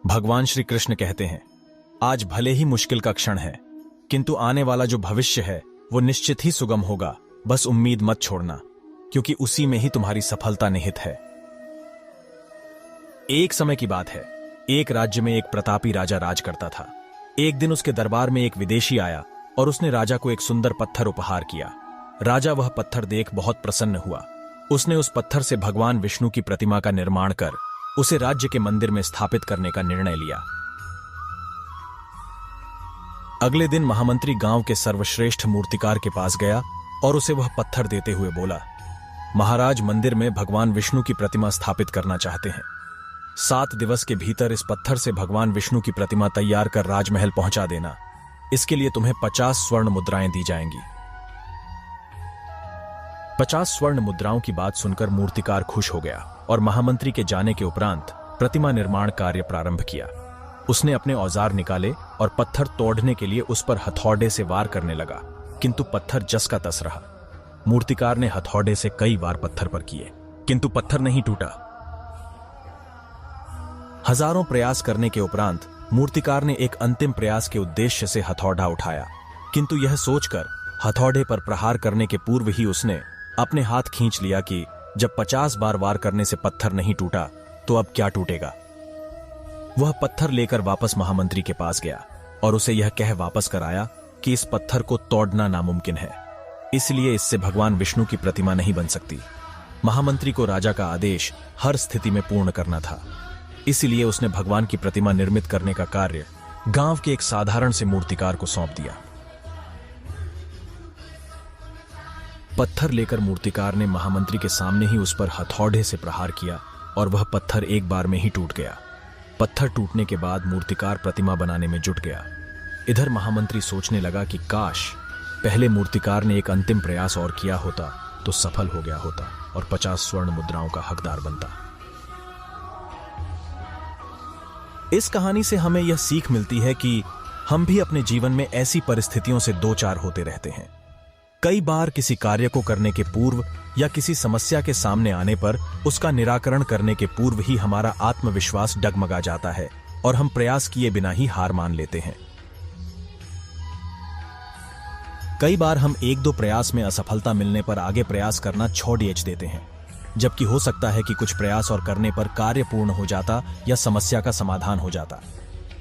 भगवान श्री कृष्ण कहते हैं, आज भले ही मुश्किल का क्षण है, किंतु आने वाला जो भविष्य है वो निश्चित ही सुगम होगा। बस उम्मीद मत छोड़ना, क्योंकि उसी में ही तुम्हारी सफलता निहित है। एक समय की बात है, एक राज्य में एक प्रतापी राजा राज करता था। एक दिन उसके दरबार में एक विदेशी आया और उसने राजा को एक सुंदर पत्थर उपहार किया। राजा वह पत्थर देख बहुत प्रसन्न हुआ। उसने उस पत्थर से भगवान विष्णु की प्रतिमा का निर्माण कर उसे राज्य के मंदिर में स्थापित करने का निर्णय लिया। अगले दिन महामंत्री गांव के सर्वश्रेष्ठ मूर्तिकार के पास गया और उसे वह पत्थर देते हुए बोला, महाराज, मंदिर में भगवान विष्णु की प्रतिमा स्थापित करना चाहते हैं। 7 दिवस के भीतर इस पत्थर से भगवान विष्णु की प्रतिमा तैयार कर राजमहल पहुंचा देना। इसके लिए तुम्हें 50 स्वर्ण मुद्राएं दी जाएंगी। 50 स्वर्ण मुद्राओं की बात सुनकर मूर्तिकार खुश हो गया और महामंत्री के जाने के उपरांत प्रतिमा निर्माण कार्य प्रारंभ किया। उसने अपने औजार निकाले और पत्थर तोड़ने के लिए उस पर हथौड़े से वार करने लगा, किंतु पत्थर जस का तस रहा। मूर्तिकार ने हथौड़े से कई बार पत्थर पर किए, किंतु पत्थर नहीं टूटा। हजारों प्रयास करने के उपरांत मूर्तिकार ने एक अंतिम प्रयास के उद्देश्य से हथौड़ा उठाया, किंतु यह सोचकर हथौड़े पर प्रहार करने के पूर्व ही उसने अपने हाथ खींच लिया कि जब 50 बार वार करने से पत्थर नहीं टूटा तो अब क्या टूटेगा। वह पत्थर लेकर वापस महामंत्री के पास गया और उसे यह कह वापस कराया कि इस पत्थर को तोड़ना नामुमकिन है, इसलिए इससे भगवान विष्णु की प्रतिमा नहीं बन सकती। महामंत्री को राजा का आदेश हर स्थिति में पूर्ण करना था, इसलिए उसने भगवान की प्रतिमा निर्मित करने का कार्य गांव के एक साधारण से मूर्तिकार को सौंप दिया। पत्थर लेकर मूर्तिकार ने महामंत्री के सामने ही उस पर हथौड़े से प्रहार किया और वह पत्थर एक बार में ही टूट गया। पत्थर टूटने के बाद मूर्तिकार प्रतिमा बनाने में जुट गया। इधर महामंत्री सोचने लगा कि काश पहले मूर्तिकार ने एक अंतिम प्रयास और किया होता तो सफल हो गया होता और 50 स्वर्ण मुद्राओं का हकदार बनता। इस कहानी से हमें यह सीख मिलती है कि हम भी अपने जीवन में ऐसी परिस्थितियों से दो चार होते रहते हैं। कई बार किसी कार्य को करने के पूर्व या किसी समस्या के सामने आने पर उसका निराकरण करने के पूर्व ही हमारा आत्मविश्वास डगमगा जाता है और हम प्रयास किए बिना ही हार मान लेते हैं। कई बार हम 1-2 प्रयास में असफलता मिलने पर आगे प्रयास करना छोड़ देते हैं, जबकि हो सकता है कि कुछ प्रयास और करने पर कार्य पूर्ण हो जाता या समस्या का समाधान हो जाता।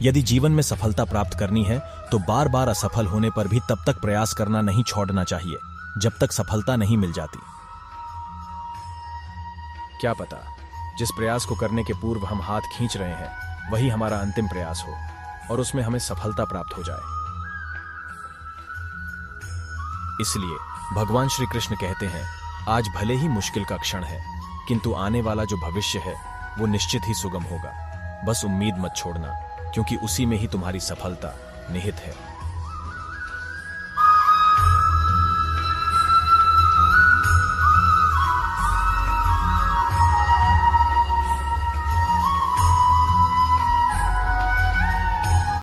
यदि जीवन में सफलता प्राप्त करनी है तो बार बार असफल होने पर भी तब तक प्रयास करना नहीं छोड़ना चाहिए जब तक सफलता नहीं मिल जाती। क्या पता जिस प्रयास को करने के पूर्व हम हाथ खींच रहे हैं वही हमारा अंतिम प्रयास हो और उसमें हमें सफलता प्राप्त हो जाए। इसलिए भगवान श्री कृष्ण कहते हैं, आज भले ही मुश्किल का क्षण है, किंतु आने वाला जो भविष्य है वो निश्चित ही सुगम होगा। बस उम्मीद मत छोड़ना, क्योंकि उसी में ही तुम्हारी सफलता निहित है।